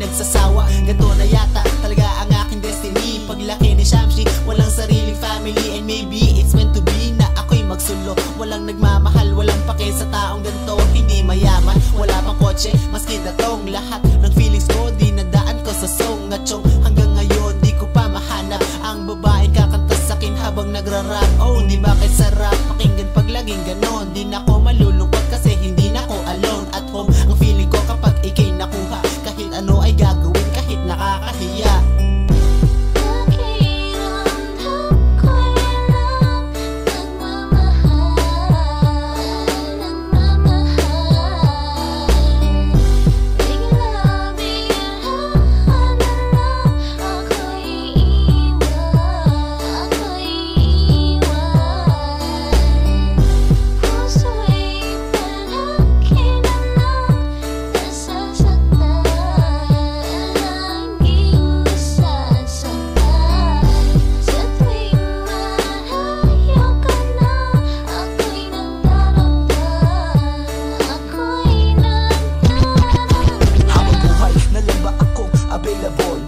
nagsasawa. Ganto na yata talaga ang aking destiny. Paglaki ni Shamshi, walang sariling family. And maybe it's meant to be na ako'y magsulo. Walang nagmamahal, walang pake sa taong ganto. Hindi mayaman, wala pang kotse, maski datong. Lahat ng feelings ko, dinadaan ko sa song at chong. Hanggang ngayon, di ko pa mahanap ang babaeng kakanta sa'kin habang nagrarap. Oh, di ba kay sarap pakinggan pag laging ganon. Di na ko malulungkot kasi hindi na ko alone at home. Ang feeling ko kapag ikay nakuha, kahit ano ay gagawin kahit nakakahiya.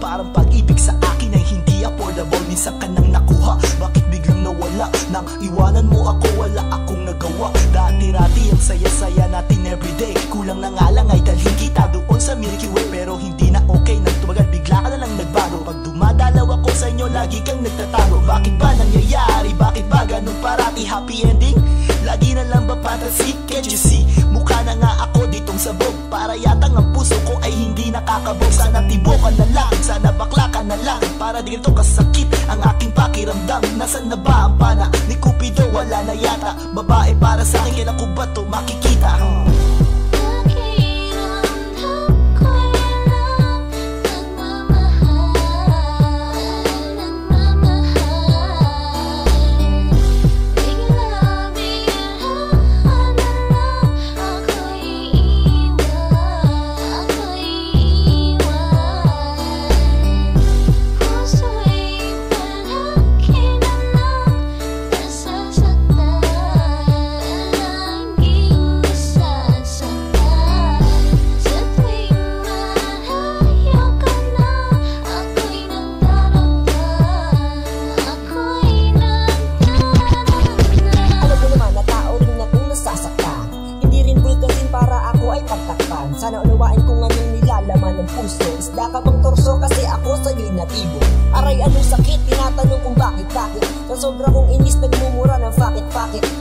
Parang pag-ibig sa akin ay hindi affordable. Minsan ka nang nakuha, bakit biglang nawala? Nang iwanan mo ako, wala akong nagawa. Dati-rati ang saya-saya natin everyday. Kulang na nga lang ay dalhin kita doon sa Milky Way. Pero hindi na okay, nang tumagal bigla ka na lang nagbago. Pag dumadalaw ako sa inyo, lagi kang nagtatago. Bakit ba nangyayari? Bakit ba ganun parati? Happy ending? Lagi na lang ba fantasy? Can't you see? Mukha na nga ako ditong sabog. Para yatang ang puso ko ay hindi nakakabog. Sana tibokan na lang, sana bakla ka na lang. Para di ganito kasakit ang aking pakiramdam. Nasaan na ba ang pana ni Cupido? Wala na yata. Babae para sa akin, kailan ko ba to makikita? Sana unawain kung anong nilalaman ng puso. Isda ka bang torso kasi ako sa'yo'y natibo. Aray anong sakit, tinatanong kung bakit. Sa sobra kong inis nagmumura ng fakit.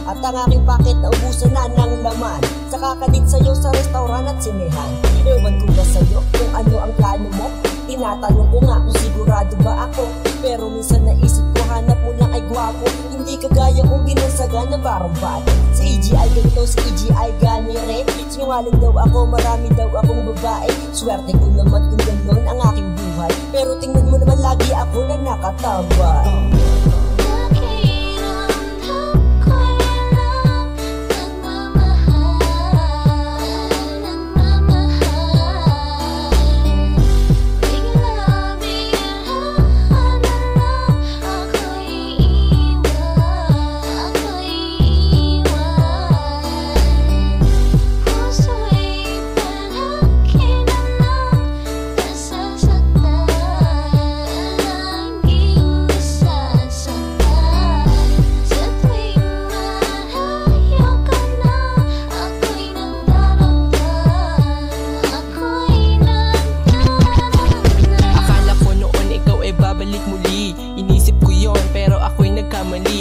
At ang aking pakit naubusan na ng laman. Sa kakadit sa'yo sa restaurant at sinehan. Ewan ko ba sa'yo kung ano ang plano mo? Tinatanong ko nga kung sigurado ba ako. Pero minsan naisip ko hanap mo lang ay gwapo. Hindi kagaya kong binansagan na parang bata. Si EGI ganito, si EGI ganire. Sinungaling daw ako, marami daw akong babae. Swerte ko naman kung gano'n ang aking buhay. Pero tingnan mo naman lagi ako na nakatawa.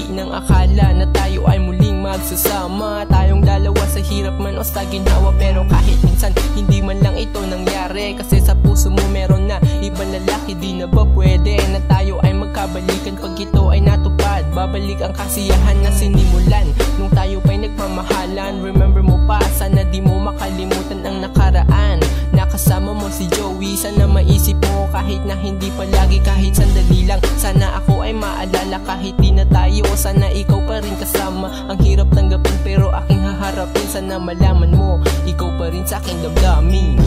Nang akala na tayo ay muling magsasama, tayong dalawa sa hirap man o sa ginhawa. Pero kahit minsan hindi man lang ito nangyari, kasi sa puso mo meron na ibang lalaki. Di na ba pwede na tayo ay magkabalikan pag ito ay natupad? Babalik ang kasiyahan na sinimulan nung tayo pa'y nagmamahalan. Remember mo pa, sana di mo makalimutan ang nakaraan. Nakasama mo si Joey, sana maisip mo kahit na hindi palagi, kahit sandali lang. Sana ako ay maalala kahit di na tayo. Sana ikaw pa rin kasama. Ang hirap tanggapin pero aking haharapin. Sana malaman mo, ikaw pa rin sa aking damdamin.